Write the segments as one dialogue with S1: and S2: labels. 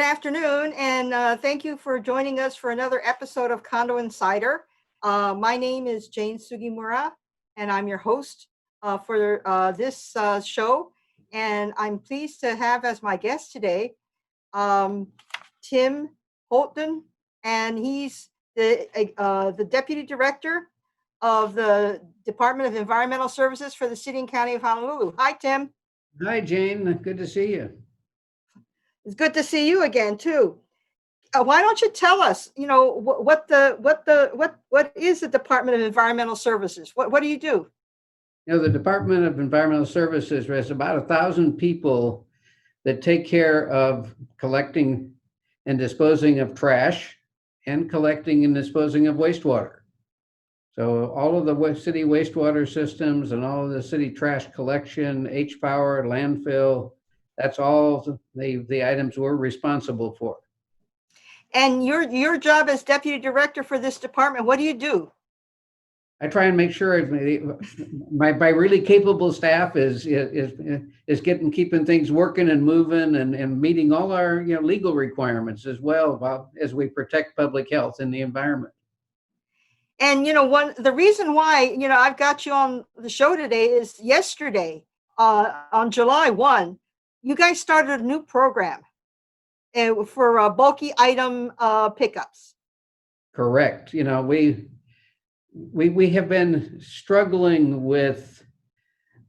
S1: afternoon, and thank you for joining us for another episode of Condo Insider. My name is Jane Sugimura, and I'm your host for this show. And I'm pleased to have as my guest today Tim Houghton, and he's the Deputy Director of the Department of Environmental Services for the City and County of Honolulu. Hi, Tim.
S2: Hi, Jane. Good to see you.
S1: It's good to see you again too. Why don't you tell us, what is the Department of Environmental Services? What do you do?
S2: The Department of Environmental Services has about 1,000 people that take care of collecting and disposing of trash and collecting and disposing of wastewater. So all of the city wastewater systems and all of the city trash collection, H-Power, landfill, that's all the items we're responsible for.
S1: And your job as Deputy Director for this department, what do you do?
S2: I try and make sure my really capable staff is keeping things working and moving and meeting all our legal requirements as well as we protect public health and the environment.
S1: And the reason why I've got you on the show today is yesterday on July 1, you guys started a new program for bulky item pickups.
S2: Correct. We have been struggling with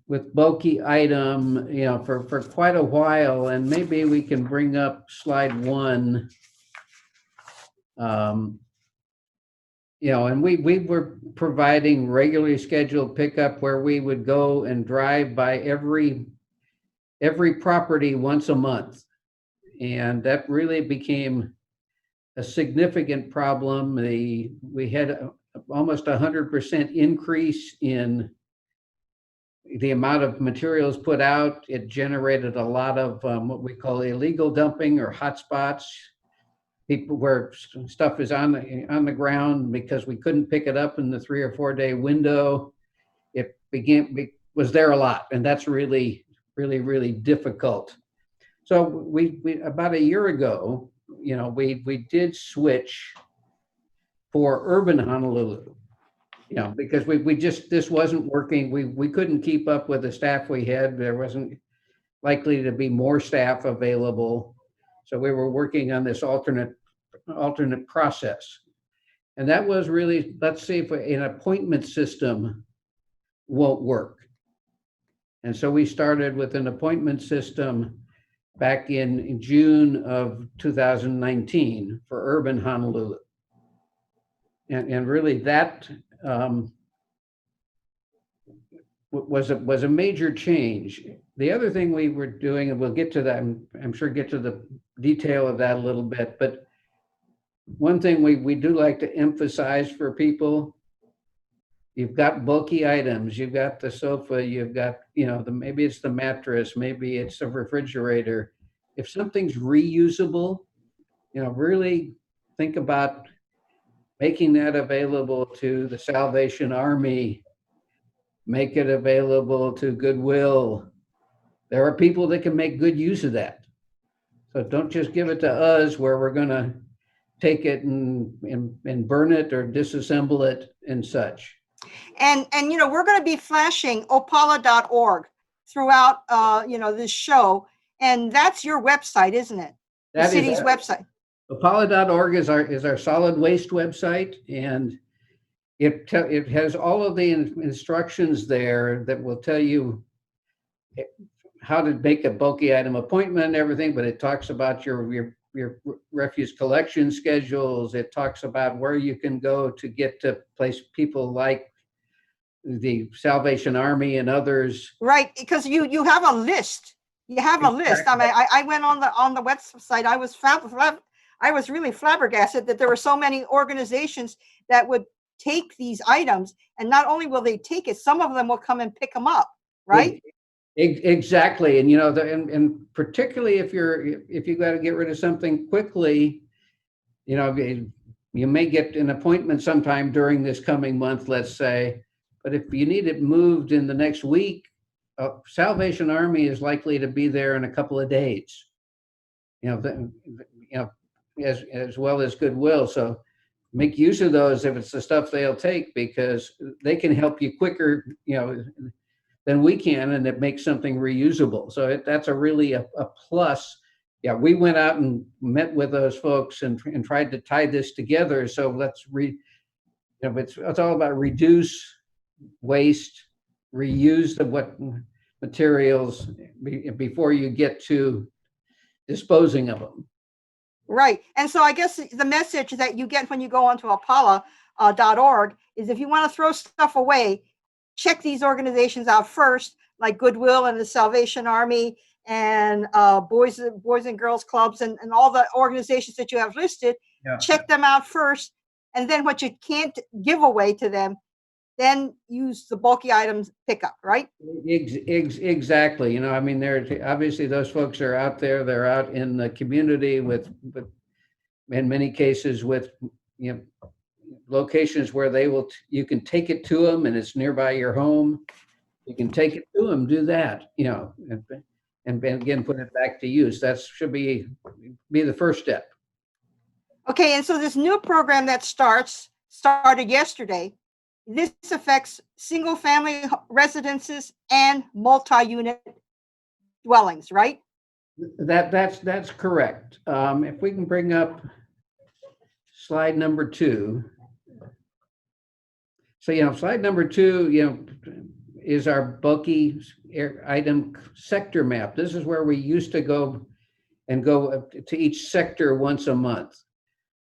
S2: bulky item, for quite a while, and maybe we can bring up slide 1. And we were providing regularly scheduled pickup where we would go and drive by every property once a month. And that really became a significant problem. We had almost 100% increase in the amount of materials put out. It generated a lot of what we call illegal dumping or hotspots. People where stuff is on the ground because we couldn't pick it up in the 3 or 4 day window. It was there a lot, and that's really difficult. So we about a year ago, we did switch for urban Honolulu, because this wasn't working. We couldn't keep up with the staff we had. There wasn't likely to be more staff available. So we were working on this alternate process. And that was really, let's see if an appointment system won't work. And so we started with an appointment system back in June of 2019 for urban Honolulu. And really that was a major change. The other thing we were doing, and we'll get to that, I'm sure get to the detail of that a little bit, but one thing we do like to emphasize for people, you've got bulky items, you've got the sofa, you've got, maybe it's the mattress, maybe it's a refrigerator. If something's reusable, really think about making that available to the Salvation Army, make it available to Goodwill. There are people that can make good use of that. So don't just give it to us where we're gonna take it and burn it or disassemble it and such.
S1: And we're going to be flashing opala.org throughout this show, and that's your website, isn't it? The city's website.
S2: Opala.org is our solid waste website, and it has all of the instructions there that will tell you how to make a bulky item appointment and everything, but it talks about your refuse collection schedules. It talks about where you can go to get to place people like the Salvation Army and others.
S1: Right, because you have a list. You have a list. I mean, I went on the website. I was really flabbergasted that there were so many organizations that would take these items, and not only will they take it, some of them will come and pick them up. Right.
S2: Exactly, and and particularly if you got to get rid of something quickly, you may get an appointment sometime during this coming month, let's say, but if you need it moved in the next week, Salvation Army is likely to be there in a couple of days. as well as goodwill. So make use of those if it's the stuff they'll take, because they can help you quicker, than we can, and it makes something reusable. So that's really a plus. Yeah, we went out and met with those folks and tried to tie this together. So it's all about reduce waste, reuse the what materials before you get to disposing of them.
S1: Right. And so I guess the message that you get when you go onto apala.org is if you want to throw stuff away, check these organizations out first, like Goodwill and the Salvation Army and Boys and Girls Clubs and all the organizations that you have listed.
S2: Yeah.
S1: Check them out first. And then what you can't give away to them, then use the bulky items pickup, right?
S2: Exactly. There's obviously those folks are out there. They're out in the community with in many cases with locations where you can take it to them and it's nearby your home. You can take it to them, do that, and again put it back to use. That should be the first step.
S1: Okay, and so this new program that started yesterday. This affects single-family residences and multi-unit dwellings, right?
S2: That's correct. If we can bring up slide number 2. So slide number 2, is our bulky item sector map. This is where we used to go to each sector once a month.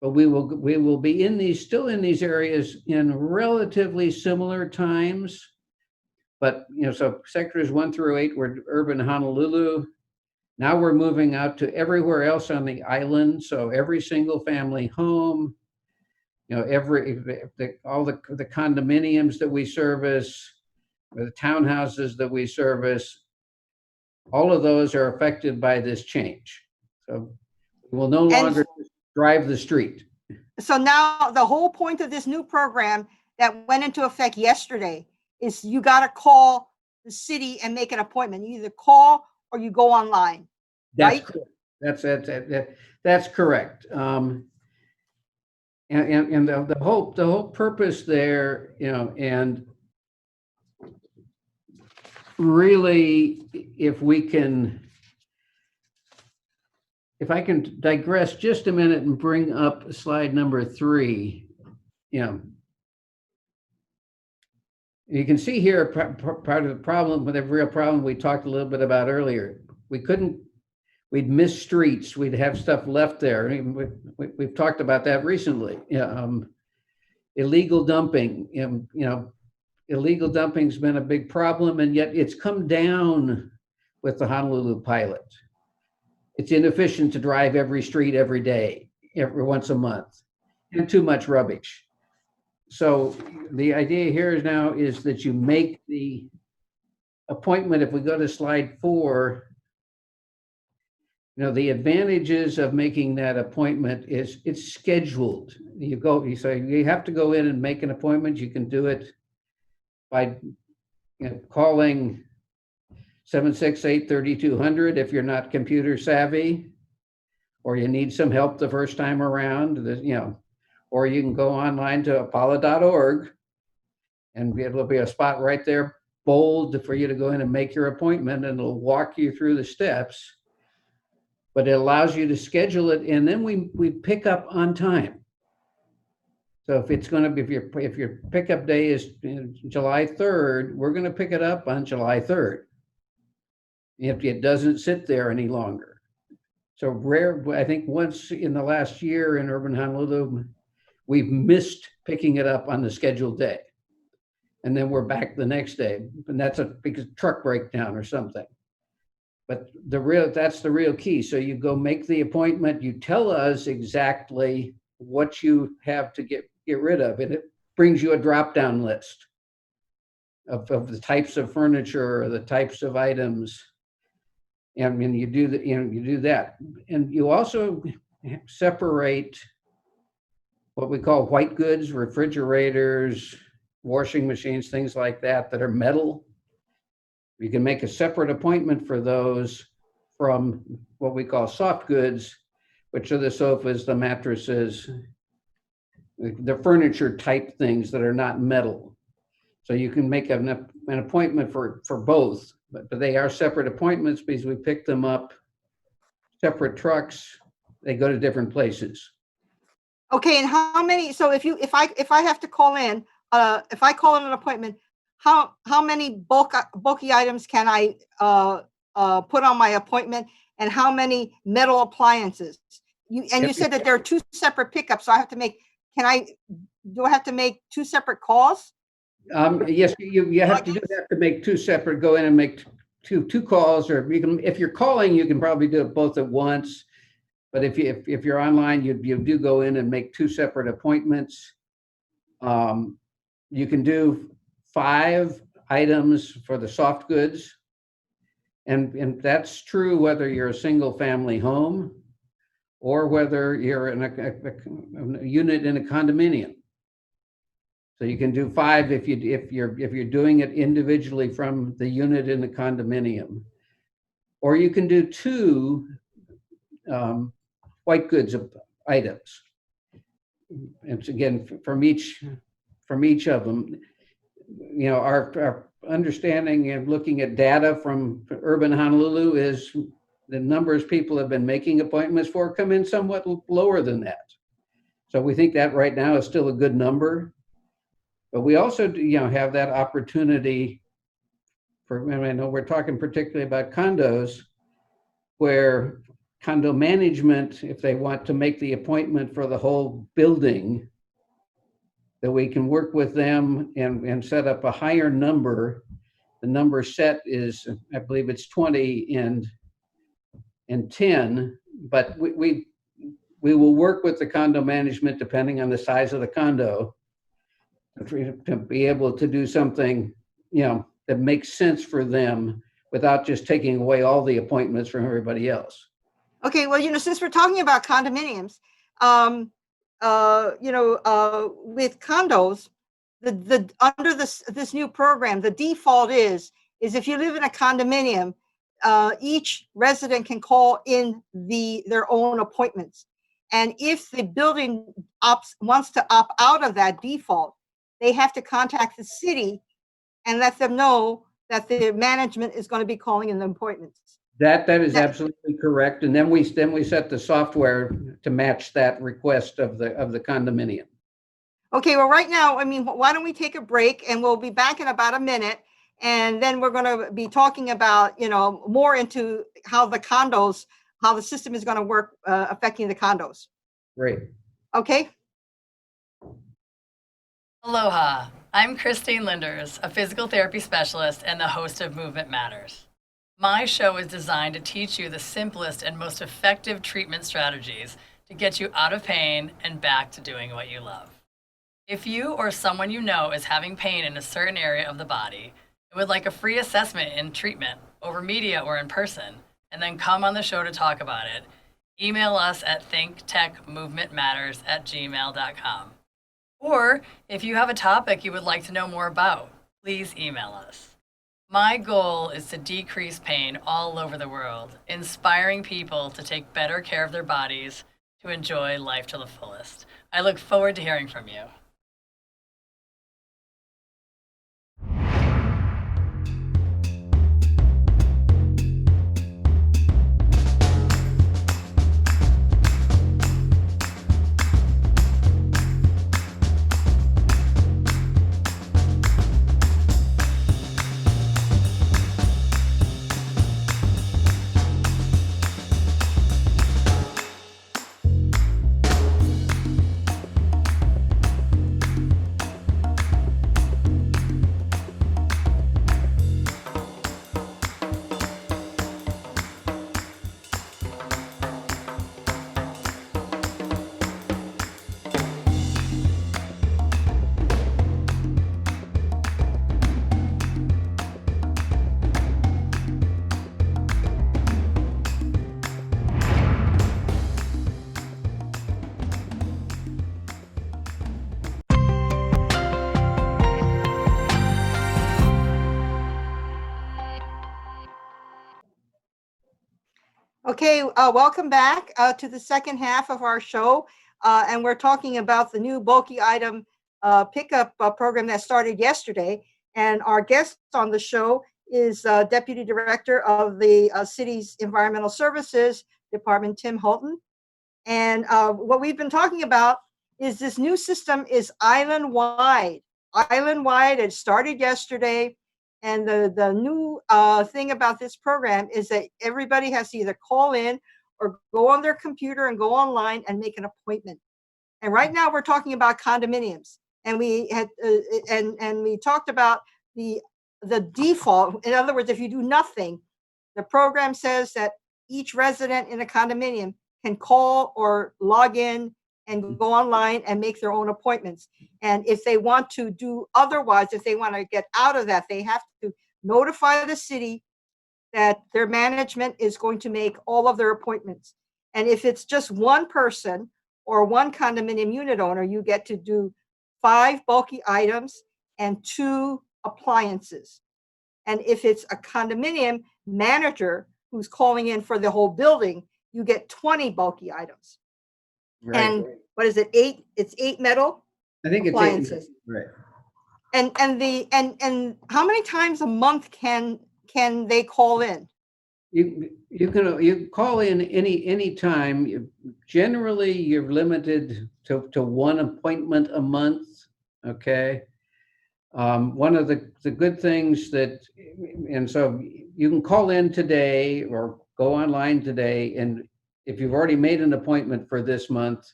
S2: But we will be still in these areas in relatively similar times. But so sectors 1 through 8 were urban Honolulu. Now we're moving out to everywhere else on the island. So every single family home, all the condominiums that we service, or the townhouses that we service, all of those are affected by this change. So we will no longer drive the street.
S1: So now the whole point of this new program that went into effect yesterday is you got to call the city and make an appointment. You either call or you go online.
S2: That's
S1: right?
S2: Correct. That's correct. And the whole purpose there, and really, if I can digress just a minute and bring up slide number 3, you can see here part of the problem, the real problem we talked a little bit about earlier. We'd miss streets. We'd have stuff left there. We've talked about that recently. Illegal dumping. Illegal dumping's been a big problem, and yet it's come down with the Honolulu pilot. It's inefficient to drive every street every day, every once a month, and too much rubbish. So the idea here is that you make the appointment. If we go to slide 4, the advantages of making that appointment is it's scheduled. You say you have to go in and make an appointment. You can do it by calling 768-3200 if you're not computer savvy, or you need some help the first time around, or you can go online to apala.org, and it'll be a spot right there, bold, for you to go in and make your appointment, and it'll walk you through the steps. But it allows you to schedule it, and then we pick up on time. So if it's going to be, if your pickup day is July 3rd, we're going to pick it up on July 3rd. If it doesn't sit there any longer. So I think once in the last year in urban Honolulu, we've missed picking it up on the scheduled day. And then we're back the next day. And that's because truck breakdown or something. But that's the real key. So you go make the appointment, you tell us exactly what you have to get rid of, and it brings you a drop-down list of the types of furniture or the types of items. And you do that. And you also separate what we call white goods, refrigerators, washing machines, things like that are metal. You can make a separate appointment for those from what we call soft goods, which are the sofas, the mattresses, the furniture type things that are not metal. So you can make an appointment for both, but they are separate appointments because we pick them up, separate trucks, they go to different places.
S1: Okay, and how many, so if I have to call in, if I call in an appointment, how many bulky items can I put on my appointment, and how many metal appliances? You said that there are two separate pickups, so I have to make, do I have to make two separate calls?
S2: Yes, you have to do that, to make two separate, go in and make two calls, or you can, if you're calling, you can probably do it both at once. But if you're online, you do go in and make two separate appointments. You can do 5 items for the soft goods. And that's true whether you're a single family home or whether you're in a unit in a condominium. So you can do 5 if you're doing it individually from the unit in the condominium, or you can do 2 white goods items. It's again from each of them. You know, our understanding and looking at data from urban Honolulu is the numbers people have been making appointments for come in somewhat lower than that. So we think that right now is still a good number. But we also, have that opportunity for, I know we're talking particularly about condos, where condo management, if they want to make the appointment for the whole building, that we can work with them and set up a higher number. The number set is, I believe it's 20 and 10, but we will work with the condo management depending on the size of the condo to be able to do something, that makes sense for them without just taking away all the appointments from everybody else.
S1: Okay, well, since we're talking about condominiums, with condos, the under this new program, the default is if you live in a condominium, each resident can call in their own appointments, and if the building wants to opt out of that default, they have to contact the city and let them know that the management is going to be calling in the appointments.
S2: That is absolutely correct, and then we set the software to match that request of the condominium.
S1: Okay, well, right now, why don't we take a break, and we'll be back in about a minute, and then we're going to be talking about, more into how the system is going to work, affecting the condos.
S2: Great.
S1: Okay.
S3: Aloha, I'm Christine Linders, a physical therapy specialist and the host of Movement Matters. My show is designed to teach you the simplest and most effective treatment strategies to get you out of pain and back to doing what you love. If you or someone you know is having pain in a certain area of the body and would like a free assessment and treatment over media or in person, and then come on the show to talk about it, email us at thinktechmovementmatters@gmail.com. Or if you have a topic you would like to know more about, please email us. My goal is to decrease pain all over the world, inspiring people to take better care of their bodies to enjoy life to the fullest. I look forward to hearing from you.
S1: Okay, welcome back to the second half of our show. And we're talking about the new bulky item pickup program that started yesterday. And our guest on the show is Deputy Director of the city's Environmental Services Department, Tim Houghton. And what we've been talking about is this new system is island-wide. Island-wide, it started yesterday. And the new thing about this program is that everybody has to either call in or go on their computer and go online and make an appointment. And right now we're talking about condominiums. And we had and we talked about the default. In other words, if you do nothing, the program says that each resident in a condominium can call or log in and go online and make their own appointments. And if they want to do otherwise, if they want to get out of that, they have to notify the city that their management is going to make all of their appointments. And if it's just one person or one condominium unit owner, you get to do 5 bulky items and 2 appliances. And if it's a condominium manager who's calling in for the whole building, you get 20 bulky items.
S2: Right.
S1: And what is it? 8? It's 8 metal
S2: I think
S1: appliances.
S2: it's 8. Right.
S1: And how many times a month can they call in?
S2: You call in any time. Generally, you're limited to 1 appointment a month. Okay. One of the good things and so you can call in today or go online today, and if you've already made an appointment for this month,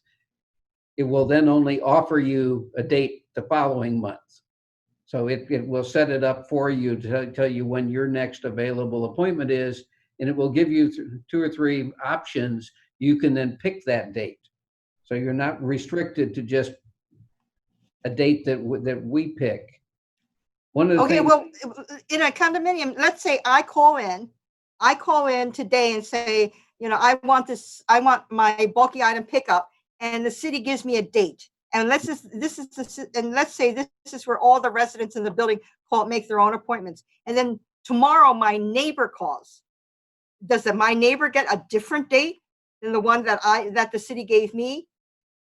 S2: it will then only offer you a date the following month. So it will set it up for you to tell you when your next available appointment is, and it will give you 2 or 3 options. You can then pick that date. So you're not restricted to just a date that we pick. One of the things,
S1: well, in a condominium, let's say I call in today and say, I want my bulky item pickup, and the city gives me a date. And let's say this is where all the residents in the building make their own appointments. And then tomorrow my neighbor calls. Does my neighbor get a different date than the one that the city gave me?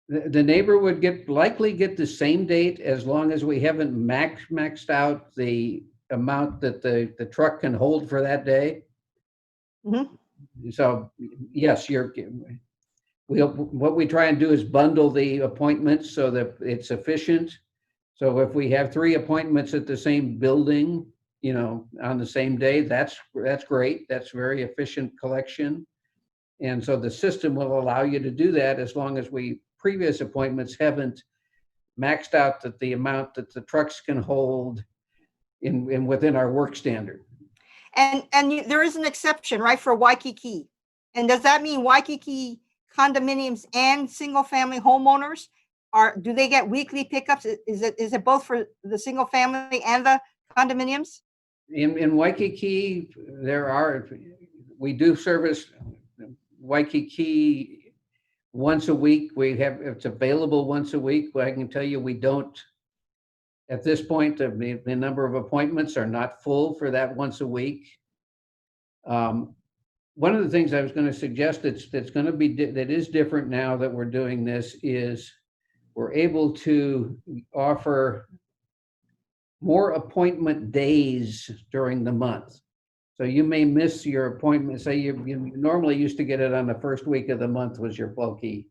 S2: the neighbor would likely get the same date, as long as we haven't maxed out the amount that the truck can hold for that day.
S1: Mm-hmm.
S2: So yes, what we try and do is bundle the appointments so that it's efficient. So if we have 3 appointments at the same building, on the same day, that's great. That's very efficient collection. And so the system will allow you to do that, as long as previous appointments haven't maxed out the amount that the trucks can hold within our work standard.
S1: And there is an exception, right, for Waikiki. And does that mean Waikiki condominiums and single family homeowners do they get weekly pickups? Is it both for the single family and the condominiums?
S2: In Waikiki, we do service Waikiki once a week. It's available once a week, but I can tell you we don't, at this point, the number of appointments are not full for that once a week. One of the things I was going to suggest that's going to be that is different now that we're doing this is we're able to offer more appointment days during the month. So you may miss your appointment. Say you normally used to get it on the first week of the month was your bulky,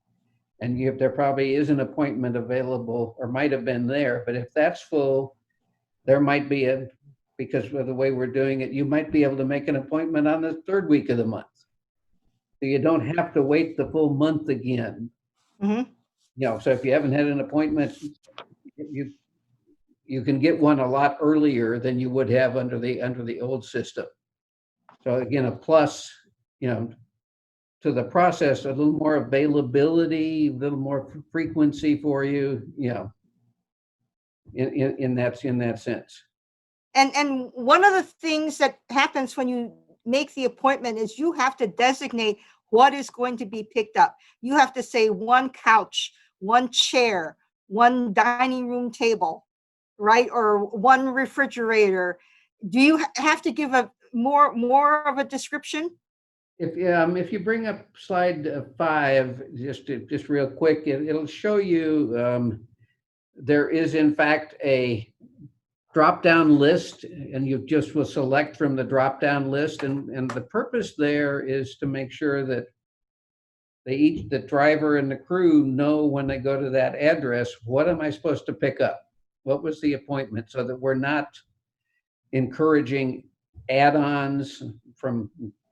S2: and there probably is an appointment available, or might have been there. But if that's full, there might be because of the way we're doing it, you might be able to make an appointment on the 3rd week of the month. So you don't have to wait the full month again.
S1: Mm-hmm.
S2: So if you haven't had an appointment, you can get one a lot earlier than you would have under the old system. So again, a plus, to the process, a little more availability, a little more frequency for you, in that sense.
S1: And one of the things that happens when you make the appointment is you have to designate what is going to be picked up. You have to say 1 couch, 1 chair, 1 dining room table, right? Or 1 refrigerator. Do you have to give a more of a description?
S2: If you bring up slide 5, just real quick, it'll show you there is in fact a drop-down list, and you just will select from the drop-down list, and the purpose there is to make sure that the driver and the crew know when they go to that address, what am I supposed to pick up? What was the appointment? So that we're not encouraging add-ons from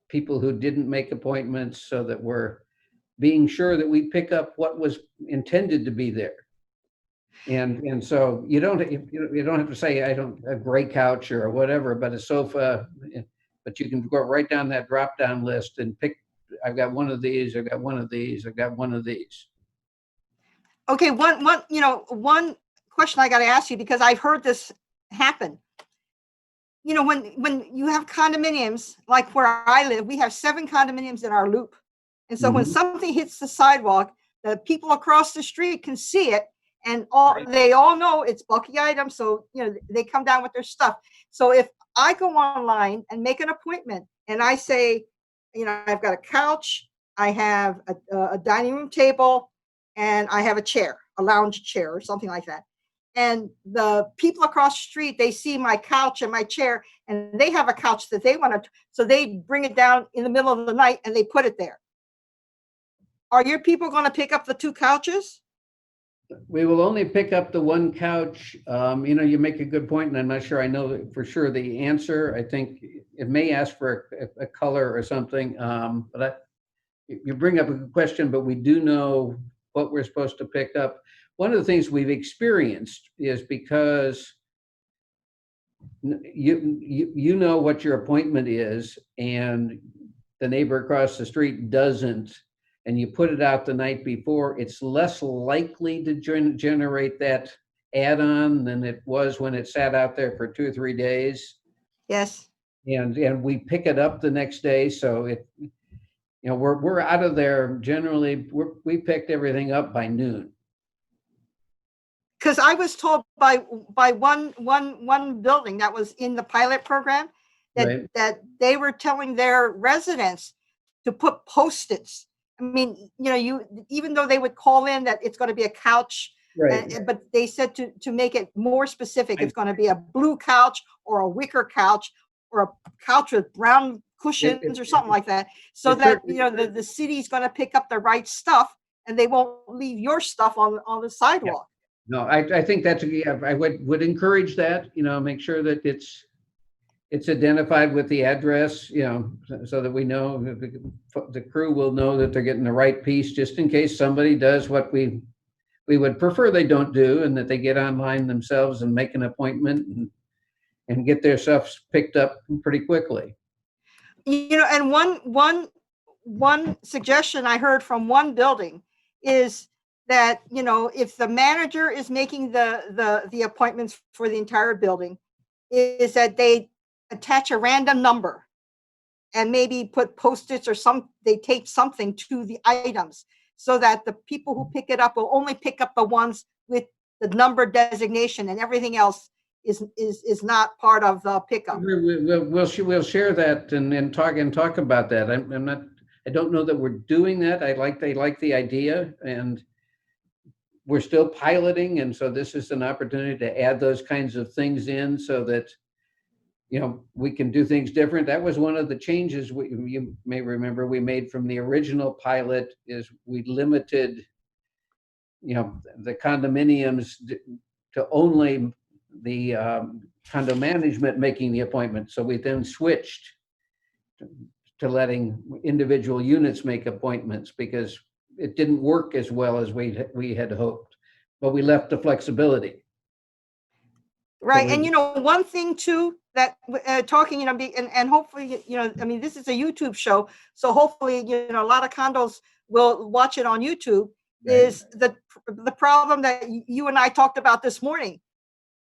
S2: people who didn't make appointments, so that we're being sure that we pick up what was intended to be there. And so you don't have to say, I don't, a gray couch or whatever, but a sofa, but you can go right down that drop-down list and pick, I've got one of these, I've got one of these, I've got one of these.
S1: Okay, one question I got to ask you, because I've heard this happen. When you have condominiums, like where I live, we have 7 condominiums in our loop. And so when something hits the sidewalk, the people across the street can see it, and they all know it's bulky items. So, they come down with their stuff. So if I go online and make an appointment and I say, I've got a couch, I have a dining room table, and I have a chair, a lounge chair or something like that. And the people across the street, they see my couch and my chair, and they have a couch that they want to, so they bring it down in the middle of the night and they put it there. Are your people going to pick up the 2 couches?
S2: We will only pick up the 1 couch. You make a good point, and I'm not sure I know for sure the answer. I think it may ask for a color or something, but you bring up a good question, but we do know what we're supposed to pick up. One of the things we've experienced is, because you know what your appointment is, and the neighbor across the street doesn't, and you put it out the night before, it's less likely to generate that add-on than it was when it sat out there for 2 or 3 days.
S1: Yes.
S2: And we pick it up the next day, so we're out of there generally. We picked everything up by noon.
S1: Because I was told by one building that was in the pilot program that they were telling their residents to put Post-its. I mean, even though they would call in that it's going to be a couch, but they said to make it more specific, it's going to be a blue couch or a wicker couch or a couch with brown cushions or something like that, so that the city's going to pick up the right stuff and they won't leave your stuff on the sidewalk.
S2: No, I think that's, I would encourage that, make sure that it's identified with the address, so that we know, the crew will know that they're getting the right piece, just in case somebody does what we would prefer they don't do, and that they get online themselves and make an appointment and get their stuff picked up pretty quickly.
S1: And one suggestion I heard from one building is that, if the manager is making the appointments for the entire building, is that they attach a random number and maybe put Post-its or they tape something to the items, so that the people who pick it up will only pick up the ones with the number designation, and everything else is not part of the pickup.
S2: We'll share that and talk about that. I don't know that we're doing that. I like the idea, and we're still piloting, and so this is an opportunity to add those kinds of things in, so that we can do things different. That was one of the changes you may remember we made from the original pilot, is we limited the condominiums to only the condo management making the appointment. So we then switched to letting individual units make appointments, because it didn't work as well as we had hoped, but we left the flexibility.
S1: Right. And one thing too, that talking, and hopefully, this is a YouTube show, so hopefully, a lot of condos will watch it on YouTube, is the problem that you and I talked about this morning,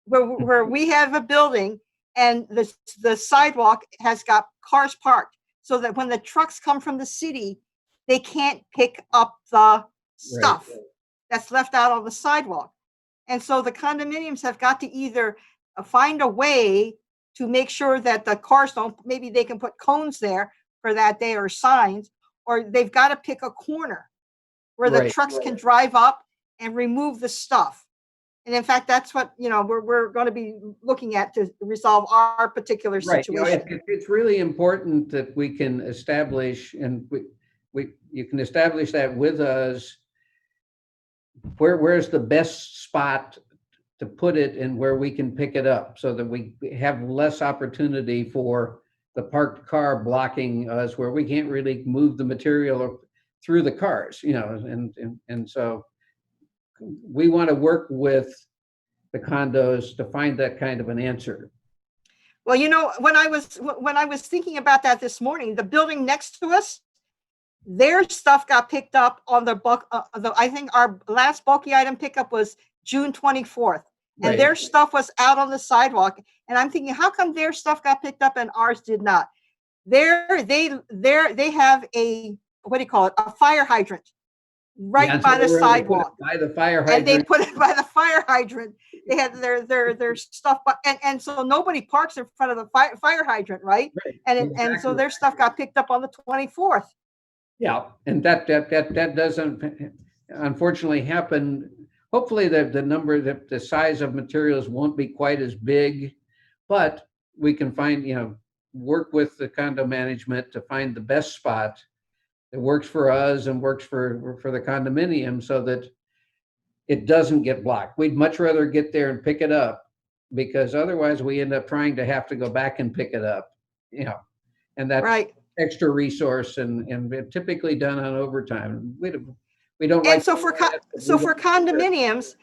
S1: where we have a building and the sidewalk has got cars parked, so that when the trucks come from the city, they can't pick up the stuff that's left out on the sidewalk. And so the condominiums have got to either find a way to make sure that the cars don't, maybe they can put cones there, for that day or signs, or they've got to pick a corner where the
S2: Right.
S1: trucks can drive up and remove the stuff. And in fact, that's what, we're going to be looking at to resolve our particular
S2: Right.
S1: situation.
S2: It's really important that we can establish, and you can establish that with us, where's the best spot to put it and where we can pick it up, so that we have less opportunity for the parked car blocking us, where we can't really move the material through the cars, and so we want to work with the condos to find that kind of an answer.
S1: Well, when I was thinking about that this morning, the building next to us, their stuff got picked up on I think our last bulky item pickup was June 24th, and
S2: Right.
S1: their stuff was out on the sidewalk. And I'm thinking, how come their stuff got picked up and ours did not? They have what do you call it? A fire hydrant right by the sidewalk.
S2: By the fire hydrant.
S1: And they put it by the fire hydrant. They had their stuff, and so nobody parks in front of the fire hydrant, right?
S2: Right.
S1: And so their stuff got picked up on the 24th.
S2: Yeah, and that doesn't unfortunately happen. Hopefully the size of materials won't be quite as big, but we can find, work with the condo management to find the best spot that works for us and works for the condominium, so that it doesn't get blocked. We'd much rather get there and pick it up, because otherwise we end up trying to have to go back and pick it up, and that's
S1: Right.
S2: extra resource and typically done on overtime. We don't
S1: And
S2: like.
S1: so for condominiums,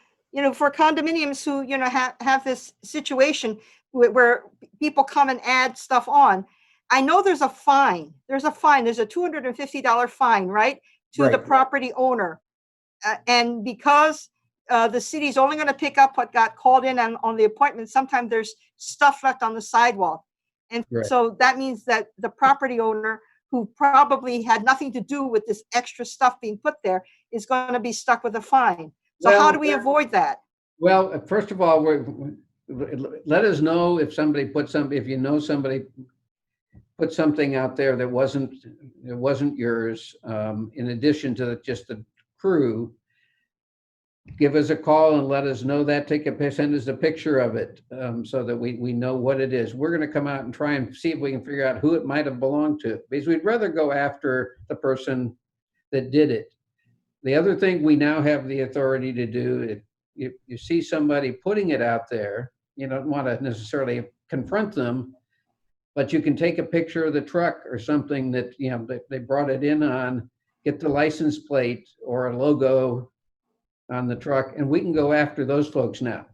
S1: for condominiums who, have this situation where people come and add stuff on, I know there's a fine. There's a $250 fine, right? To the
S2: Right.
S1: property owner. And because the city's only going to pick up what got called in on the appointment, sometimes there's stuff left on the sidewalk. And
S2: Right.
S1: so that means that the property owner, who probably had nothing to do with this extra stuff being put there, is going to be stuck with a fine. So how do we avoid that?
S2: Well, first of all, let us know if somebody if you know somebody put something out there that wasn't yours, in addition to just the crew. Give us a call and let us know that. Send us a picture of it, so that we know what it is. We're going to come out and try and see if we can figure out who it might have belonged to, because we'd rather go after the person that did it. The other thing we now have the authority to do, if you see somebody putting it out there, you don't want to necessarily confront them, but you can take a picture of the truck or something that, that they brought it in on, get the license plate or a logo on the truck, and we can go after those folks now.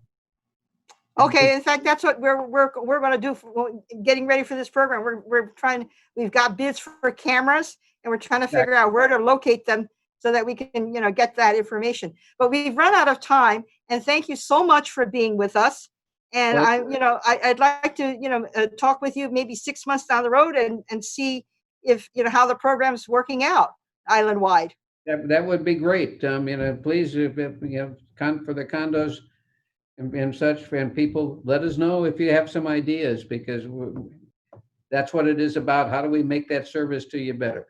S1: Okay, in fact, that's what we're going to do. Getting ready for this program, we've got bids for cameras, and we're trying to figure out where to locate them so that we can, get that information. But we've run out of time, and thank you so much for being with us. And I'd like to, talk with you maybe 6 months down the road and see if, how the program's working out island-wide.
S2: That would be great. Please, for the condos and such, and people, let us know if you have some ideas, because that's what it is about. How do we make that service to you better?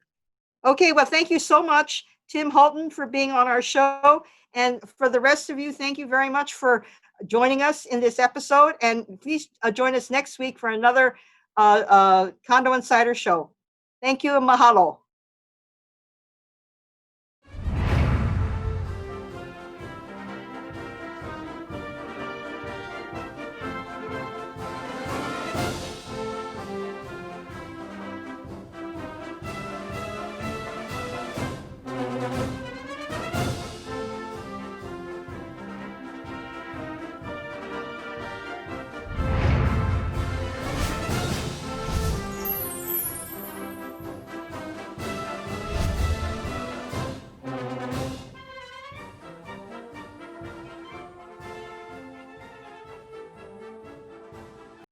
S1: Okay, well, thank you so much, Tim Houghton, for being on our show. And for the rest of you, thank you very much for joining us in this episode. And please join us next week for another Condo Insider show. Thank you and mahalo.